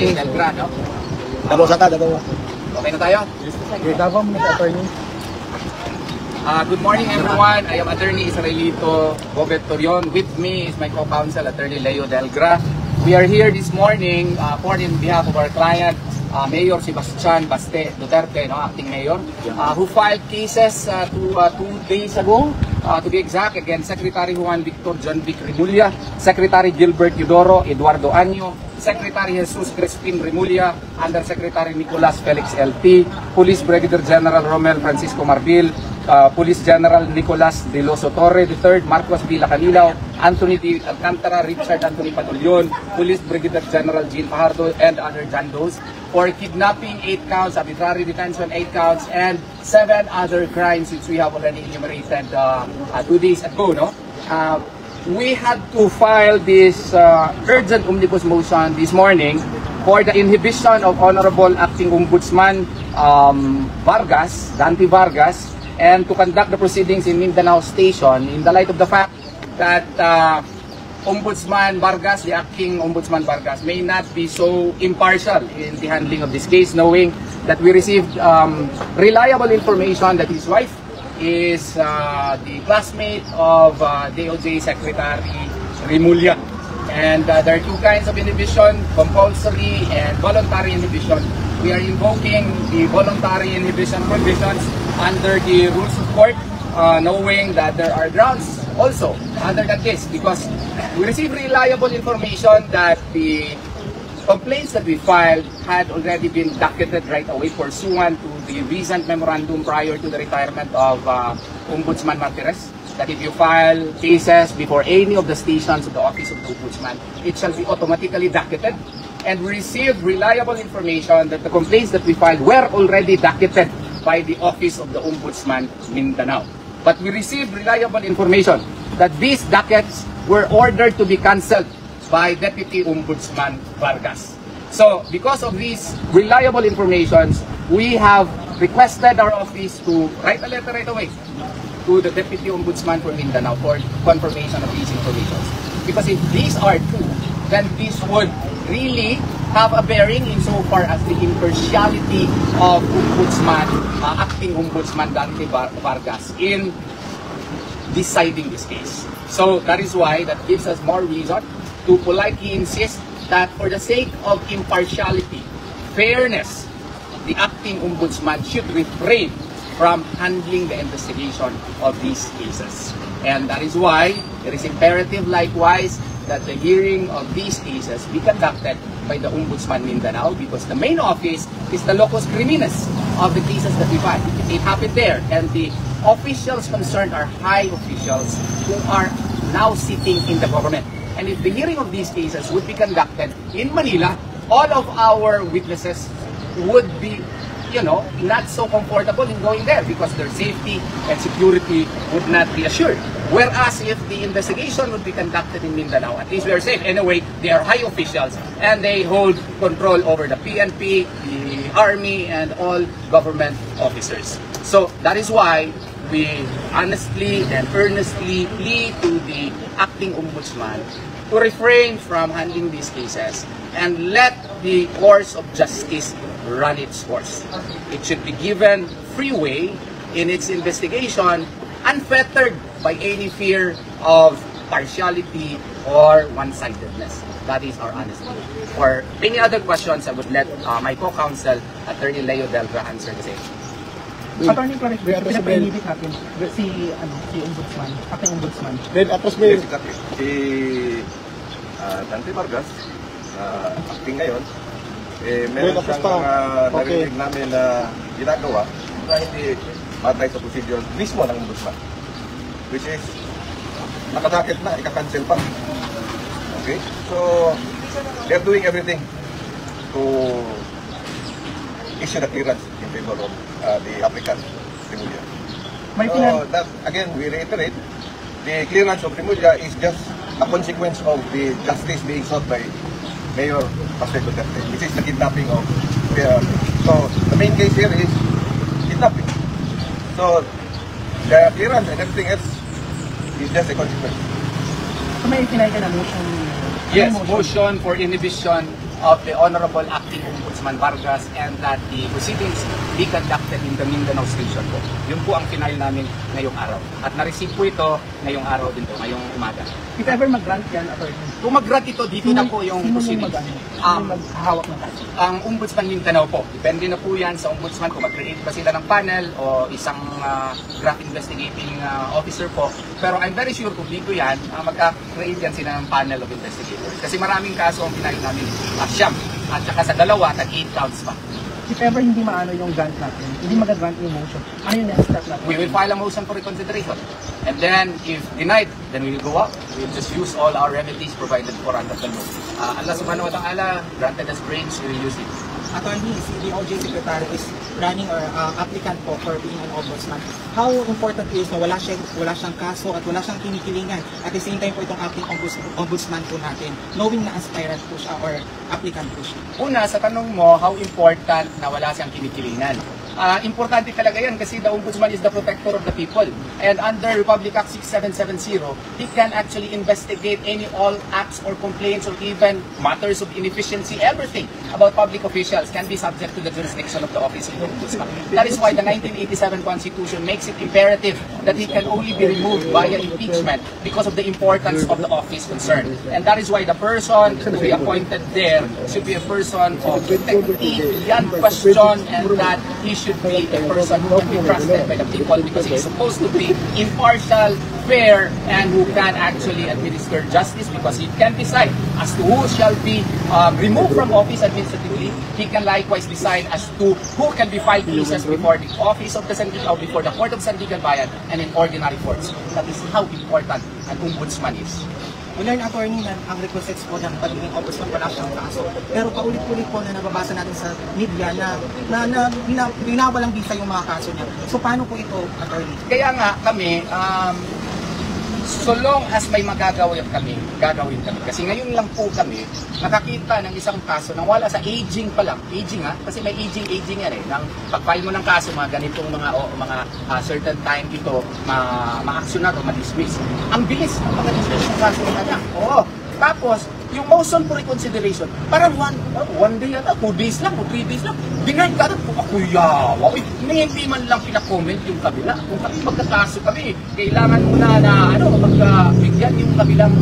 Attorney Delgra, no? Dalawa. Okay na tayo? Good morning everyone. I am Attorney Israelito Bobetorion. With me is my co-counsel, Attorney Leo Delgra. We are here this morning for in behalf of our client, Mayor Sebastian Baste Duterte, no, acting mayor, who filed cases 2 days ago, to be exact, against Secretary Juan Victor John Vic Remulla, Secretary Gilbert Eudoro Eduardo Año, Secretary Jesus Crispin Remulla, Undersecretary Nicolas Felix LT, Police Brigadier General Romel Francisco Marbil, Police General Nicolas De Loso Torre III, Marcos Villa Canilaw, Anthony D. Alcantara, Richard Anthony Patulion, Police Brigadier General Jean Fajardo, and other John Does for kidnapping 8 counts, arbitrary detention 8 counts, and 7 other crimes which we have already enumerated 2 days ago. No? We had to file this urgent omnibus motion this morning for the inhibition of Honorable Acting Ombudsman Vargas, Dante Vargas, and to conduct the proceedings in Mindanao Station in the light of the fact that Ombudsman Vargas, the Acting Ombudsman Vargas, may not be so impartial in the handling of this case, knowing that we received reliable information that his wife is the classmate of DOJ Secretary Remulla. And there are 2 kinds of inhibition, compulsory and voluntary inhibition. We are invoking the voluntary inhibition provisions under the rules of court, knowing that there are grounds also under that case, because we received reliable information that the complaints that we filed had already been docketed right away pursuant to the recent memorandum prior to the retirement of Ombudsman Martires, that if you file cases before any of the stations of the Office of the Ombudsman, it shall be automatically docketed. And we received reliable information that the complaints that we filed were already docketed by the Office of the Ombudsman Mindanao. But we received reliable information that these dockets were ordered to be cancelled by Deputy Ombudsman Vargas. So, because of these reliable informations, we have requested our office to write a letter right away to the Deputy Ombudsman for Mindanao for confirmation of these information. Because if these are true, then this would really have a bearing insofar as the impartiality of Ombudsman, Acting Ombudsman Dante Vargas in deciding this case. So that is why that gives us more reason to politely insist that for the sake of impartiality, fairness, the Acting Ombudsman should refrain from handling the investigation of these cases. And that is why it is imperative likewise that the hearing of these cases be conducted by the Ombudsman Mindanao, because the main office is the locus criminis of the cases that we file. It happened there, and the officials concerned are high officials who are now sitting in the government. And if the hearing of these cases would be conducted in Manila, all of our witnesses would be, not so comfortable in going there because their safety and security would not be assured. Whereas if the investigation would be conducted in Mindanao, at least we are safe. Anyway, they are high officials and they hold control over the PNP, the army, and all government officers. So that is why we honestly and earnestly plead to the Acting Ombudsman to refrain from handling these cases and let the course of justice run its course. It should be given free way in its investigation, unfettered by any fear of partiality or one-sidedness. That is our honest view. For any other questions, I would let my co-counsel, Attorney Leo Delgra, answer the same. Attorney, correct. Pinapainibig natin si Ombudsman, Acting Ombudsman. Then, atras mo yun. Si Dante Vargas, acting ngayon, meron siyang narinig namin na ginagawa na hindi matay sa procedure mismo ng Ombudsman. Which is, nakadakit na, ika-cancel pa. Okay? So, they're doing everything to issue the clearance in favor of the applicant, Remulla. So, that, again, we reiterate, the clearance of Remulla is just a consequence of the justice being sought by Mayor Baste Duterte. This is the kidnapping of so the main case here is kidnapping. So the clearance and everything else is just a consequence. So may pinay ka na motion? Yes, motion for inhibition of the Honorable Acting Ombudsman Vargas and that the proceedings be conducted in the Mindanao Station po. Yun po ang final namin ngayong araw. At na-receive po ito ngayong araw din po, ngayong umaga. If ever mag-grant yan, attorney, Kung mag-grant ito, dito na po yung proceedings. maghahawak ng kaso? Ang Ombudsman Mindanao po, depende na po yan sa Ombudsman kung mag-create ba sila ng panel o isang draft investigating officer po. Pero I'm very sure kung dito yan, magka-create yan sila ng panel of investigators. Kasi maraming kaso ang pinahin namin siyam. At saka sa dalawa, tag-8 counts pa. If ever hindi maano yung grant natin, hindi mag-grant yung motion, ano yung next step natin? We will file a motion for reconsideration. And then, if denied, then we will go up. We will just use all our remedies provided for under the law. Allah subhanahu wa ta'ala granted us brains, we will use it. Attorney, si DOJ Secretary is running or applicant po for being an ombudsman. How important is na wala siyang kaso at wala siyang kinikilingan. At the same time po itong acting ombudsman po natin, knowing na aspirant po siya or applicant po siya. Una, sa tanong mo, how important na wala siyang kinikilingan? Importante talaga yan kasi the Ombudsman is the protector of the people. And under Republic Act 6770, he can actually investigate any all acts or complaints or even matters of inefficiency, everything about public officials can be subject to the jurisdiction of the office of the Ombudsman. That is why the 1987 Constitution makes it imperative that he can only be removed via impeachment because of the importance of the office concerned. And that is why the person to be appointed there should be a person of integrity, beyond question, and that he should be a person who can be trusted by the people because he is supposed to be impartial, fair, and who can actually administer justice because he can decide as to who shall be removed from office administratively. He can likewise decide as to who can be filed cases before the office of the Sandigan, before the court of Sandigan Bayan, and in ordinary courts. That is how important an ombudsman is. Ulan, attorney, na ang requisites po ng pagiging ombudsman wala siyang kaso. Pero paulit-ulit po na nababasa natin sa media na binawalang bisa yung mga kaso niya. So paano po ito, attorney? Kaya nga kami, so long as may magagawin kami, gagawin kami. Kasi ngayon lang po kami nakakita ng isang kaso nang wala sa aging pa lang. Aging kasi may aging yan eh. Nang pag-file mo ng kaso, mga ganitong mga certain time ito, ma-actionat o ma-dismiss. Ang bilis ang pag-dismiss ng kaso na. Oo. Tapos, yung motion for reconsideration, parang one day yata, 2 days lang, o 3 days lang. Denied ka agad po, kuya, wow, hindi man lang pinakomment yung kabila. Kung kami magkakaso kami, kailangan muna na magbigyan yung kabilang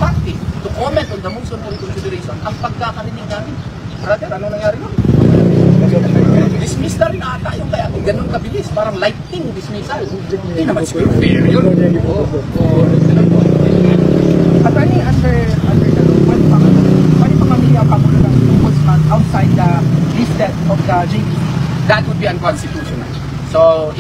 party to comment on the motion for reconsideration. Ang pagkakarinig namin, brother, ano nangyari nun? Dismiss na rin ata yung kaya kung ganun kabilis, parang lightning dismissal. Hindi naman siguro fair yun. Attorney, under the law, pwede pa mamili ang pangulo ng ombudsman outside the listed of the JBC? That would be unconstitutional. So,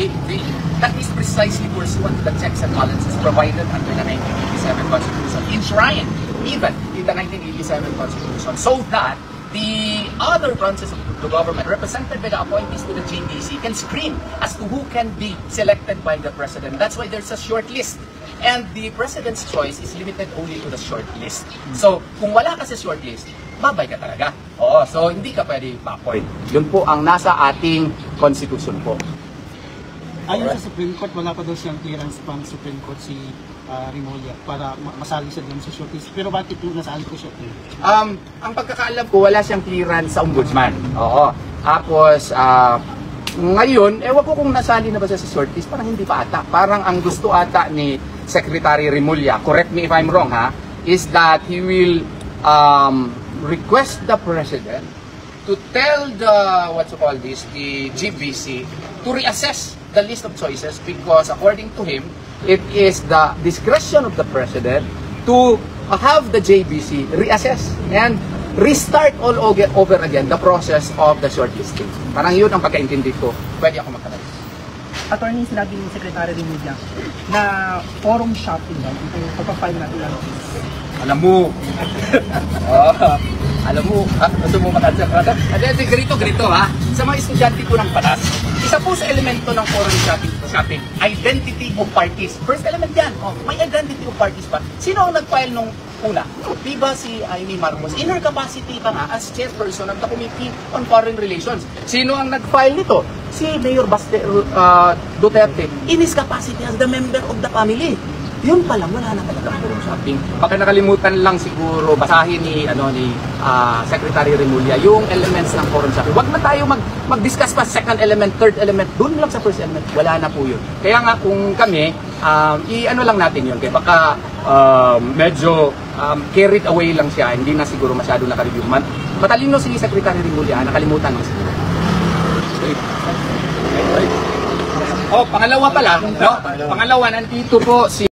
that is precisely pursuant to the checks and balances provided under the 1987 Constitution, enshrined even in the 1987 Constitution, so that the other branches of the government represented by the appointees to the JBC can screen as to who can be selected by the President. That's why there's a short list. And the President's choice is limited only to the short list. So, kung wala ka sa short list, babay ka talaga. Oo, so hindi ka pwede ma-appoint. Yun po ang nasa ating Constitution po. Ayon sa Supreme Court, wala pa daw siyang clearance from Supreme Court si Remulla para masali siya doon sa shortlist. Pero bakit yung nasali ko siya? Ang pagkakaalam ko, wala siyang clearance sa ombudsman. Oo. Tapos, ngayon, ewan ko kung nasali na ba siya sa shortlist, parang hindi pa ata. Parang ang gusto ata ni Secretary Remulla, correct me if I'm wrong is that he will request the President to tell the GBC to reassess the list of choices because according to him, it is the discretion of the President to have the JBC reassess and restart all over again the process of the shortlisting. Parang yun ang pagkaintindi ko. Pwede ako magkaroon. Attorney, sinabi ni Secretary Remulla na forum shopping daw yung pagpapile natin lang. Alam mo, gusto mo makansya ka? Ganito sa mga estudyante ko ng patas, isa po sa elemento ng forum shopping, identity of parties. First element yan, may identity of parties pa. Sino ang nag-file nung una? Diba si Amy Marcos? In her capacity pa nga as chairperson of the Committee on Foreign Relations. Sino ang nag-file nito? Si Mayor Duterte in his capacity as the member of the family. yun pa lang, wala na talaga forum shopping. Baka nakalimutan lang siguro basahin ni Secretary Remulla yung elements ng forum shopping. Wag na tayo mag-discuss pa second element, third element, doon lang sa first element, wala na po yun. Kaya nga kung kami, i-ano lang natin yun, kaya baka medyo carried away lang siya, hindi na siguro masyado naka-review. Matalino si Secretary Remulla, nakalimutan lang siguro. Oh, pangalawa pala, no? Pangalawa, nandito po si